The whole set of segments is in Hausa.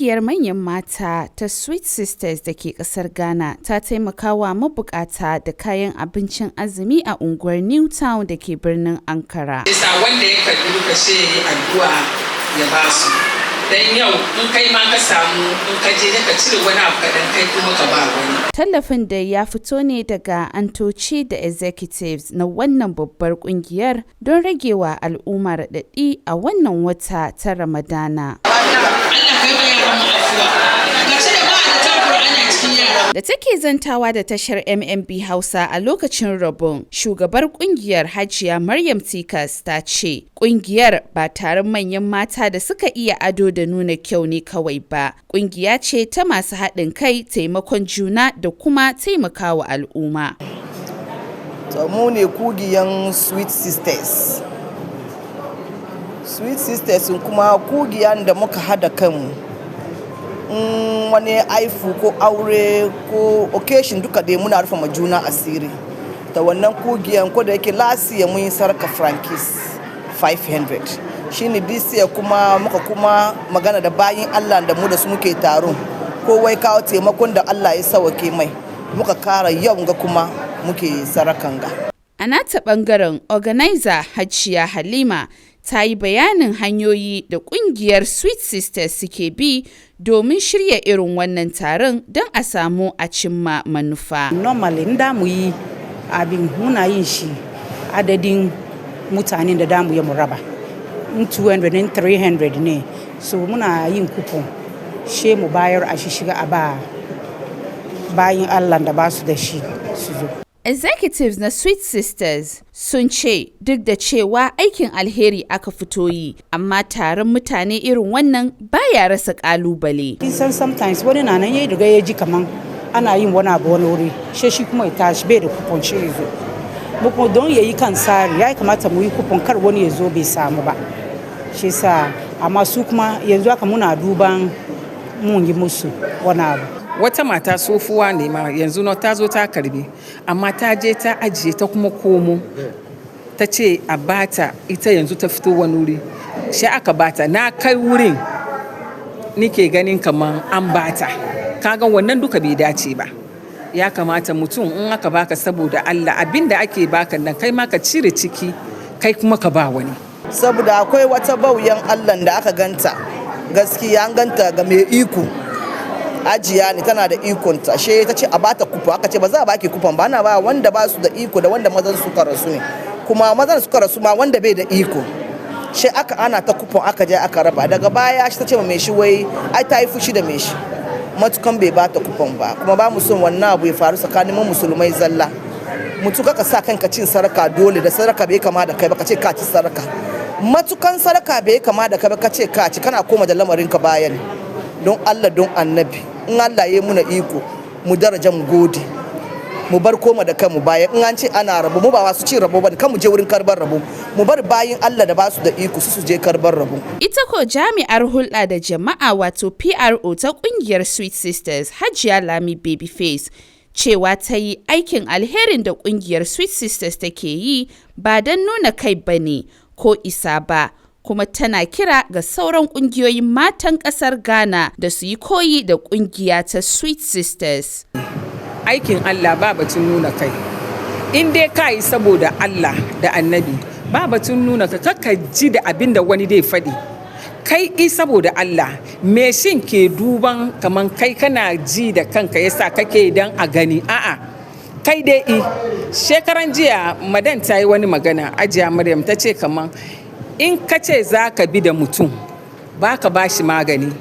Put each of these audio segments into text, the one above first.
Ƙungiyar manyan mata ta Sweet Sisters da ke ƙasar Ghana ta taimakawa mabukata da kayan abincin azumi a unguwar New Town da ke birnin Ankara. Bisa wanda ya karbi duka sai ya yi addu'a ya ba su. Dan yau in kai ma ka samu in ka je ka cire wani abu kaɗan kai kuma ka ba wani. Tallafin da ya fito ne daga antoci da executives na wannan babbar ƙungiyar don ragewa al'umma raɗaɗi a wannan wata ta Ramadana. Da take zantawa da tashar MMB Hausa a lokacin rabon, shugabar kungiyar Hajiya Maryam Tikas ta ce, kungiyar ba taron manyan mata da suka iya ado da nuna kyau ne kawai ba, kungiya ce ta masu haɗin kai, taimakon juna da kuma taimakawa al'umma. Mu ne kugiyan Sweet Sisters. Sweet Sisters kuma kugiyan da muka hada kanmu. Wani aifu ko aure ko occasion duka dai muna rufe ma juna asiri ta wannan kugiyan ko da yake last year mun yi sarka frankis 500 shine this year kuma muka kuma magana da bayin Allah da mu da su muke taro ko wai kawo taimakon da Allah ya sauke mai muka kara yau ga kuma muke sarakan ga. A nata bangaren organizer Hajiya Halima ta yi bayanin hanyoyi da kungiyar Sweet Sisters suke bi domin shirya irin wannan taron don a samu a cimma manufa. Normally, da mu yi abin muna yin shi adadin mutanen da damu ya muraba. 200 and 300 ne. So muna yin coupon. She mu bayar a shi shiga a ba bayin Allah da ba su da shi su zo. Executives na Sweet Sisters sun ce duk da cewa aikin alheri aka fito yi, amma taron mutane irin wannan baya rasa kalubale. Kin san sometimes wani na nan yayi daga ya ji kaman ana yin wani abu wani wuri, shi kuma ya tashi bai da kupon shi yazo. Mu don yayi kan tsari ya kamata mu yi kupon kar wani ya zo bai samu ba. Shi sa amma su kuma yanzu haka muna duban mun yi musu wani abu. Wata mata sofuwa ne ma yanzu na ta zo ta karbi amma ta je ta ajiye ta kuma komo ta ce a bata ita yanzu ta fito wani wuri shi aka bata na kai wurin nike ganin kaman an bata kaga wannan duka bai dace ba ya kamata mutum in aka baka saboda Allah abinda ake baka nan kai ma ka cire ciki kai kuma ka ba wani saboda akwai wata bauyan Allah da aka ganta gaskiya an ganta ga mai iko ajiya ne tana da ikonta she ta ce a bata kufa aka ce ba za a baki kufan ba na ba wanda ba su da iko da wanda mazan suka rasu ne kuma mazan suka rasu ma wanda bai da iko she aka ana ta kufan aka je aka raba daga baya shi ta ce mai shi wai ai ta yi fushi da mai shi matukan bai bata kufan ba kuma ba mu son wannan abu ya faru tsakanin mu musulmai zalla mutu kaka sa kanka cin saraka dole da saraka bai kama da kai ba ka ce ka ci saraka matukan saraka bai kama da kai ba ka ce ka ci kana koma da lamarin ka bayan don Allah don annabi in Allah ya muna iko mu daraja mu gode mu bar koma da kanmu bayan in an ce ana rabo mu ba wasu ci rabo ba kan mu je wurin karbar rabo mu bar bayin Allah da ba su da iko su je karbar rabo. Ita ko jami'ar hulɗa da jama'a wato PRO ta kungiyar Sweet Sisters Hajiya Lami Babyface cewa ta yi aikin alherin da kungiyar Sweet Sisters take yi ba don nuna kai bane ko isa ba. Kuma tana kira ga sauran kungiyoyin matan kasar Ghana da su yi koyi da kungiya ta Sweet Sisters. Aikin Allah ba batun nuna kai. In dai ka yi saboda Allah da annabi, ba batun nuna ka kakka ji da abin da wani dai faɗi. Kai yi saboda Allah, me shin ke duban kaman kai kana ji da kanka yasa kake dan a gani. A'a, kai dai shekaran jiya madan ta yi wani magana, Hajiya Maryam ta ce kaman in ka ce za ka bi da mutum ba ka ba shi magani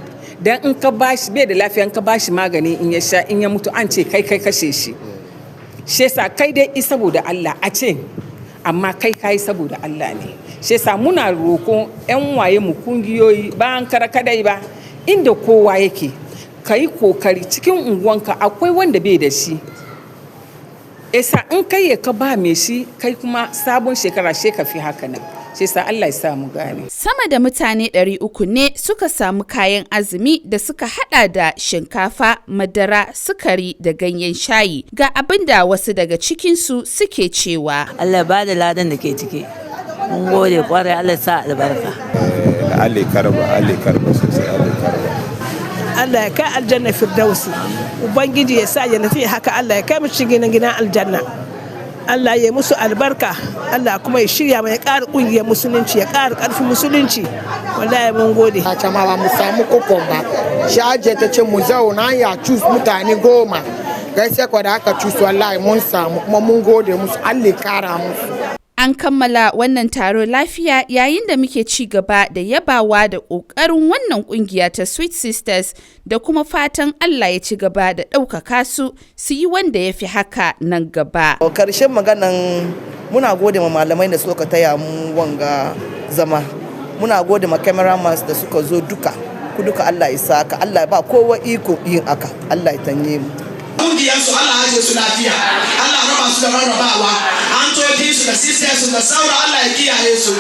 don in ka ba shi bai da lafiya in ka ba shi magani in ya sha in ya mutu an ce kai kashe shi shi yasa kai dai saboda Allah a ce amma kai saboda Allah ne shi yasa muna roƙon yan waye mu kungiyoyi ba an kara kadai ba inda kowa yake kai kokari cikin unguwanka akwai wanda bai da shi yasa in kai ka ba mai shi kai kuma sabon shekara she ka fi haka nan sai sa Allah ya sa mu gane. Sama da mutane 300 ne suka samu kayan azumi da suka hada da shinkafa, madara, sukari da ganyen shayi. Ga abin da wasu daga cikinsu suke cewa. Allah ba da ladan da ke ciki. Mun gode kwarai Allah sa albarka. Allah karba sosai Allah karba. Allah ya kai aljanna firdausi. Ubangiji ya sa jannati haka Allah ya kai mu cikin gidan aljanna. Allah ya musu albarka, Allah kuma ya shirya mai ƙara ƙungiyar musulunci, ya ƙara ƙarfin musulunci. Wallahi mun gode. A can ba mu samu kokon ba. Shaje ta ce mu zauna ya cus mutane 10. Gaskiya kwa da aka cus wallahi mun samu kuma mun gode musu, Allah ya kara musu. An kammala wannan taro lafiya yayin da muke ci gaba da yabawa da ƙoƙarin wannan ƙungiya ta Sweet Sisters da kuma fatan Allah ya ci gaba da ɗaukaka su yi wanda ya fi haka nan gaba. Karshen maganan muna gode ma malamai da suka taya mu wanga zama. Muna gode ma cameramans da suka zo duka. Ku duka Allah ya saka. Allah ya ba kowa iko yin aka. Allah ya tanye mu. Ƙungiyarsu Allah ya su lafiya, Allah raba su da rarrabawa, an toki su da sisters su da saura Allah ya kiyaye su.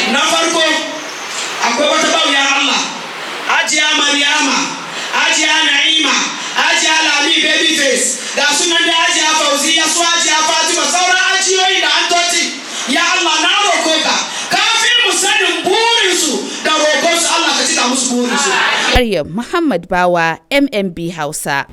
Na farko akwai wata bauya Allah, Hajiya Maryama, Hajiya Na'ima, Hajiya Lami Babyface, da sunan da Hajiya Fauziya su Hajiya Fatima sauran ajiyoyi da an toti. Ya Allah na roko ka, kafin mu sanin burinsu da roƙonsu Allah ka cika musu burinsu. Maryam Muhammad Bawa, MMB Hausa.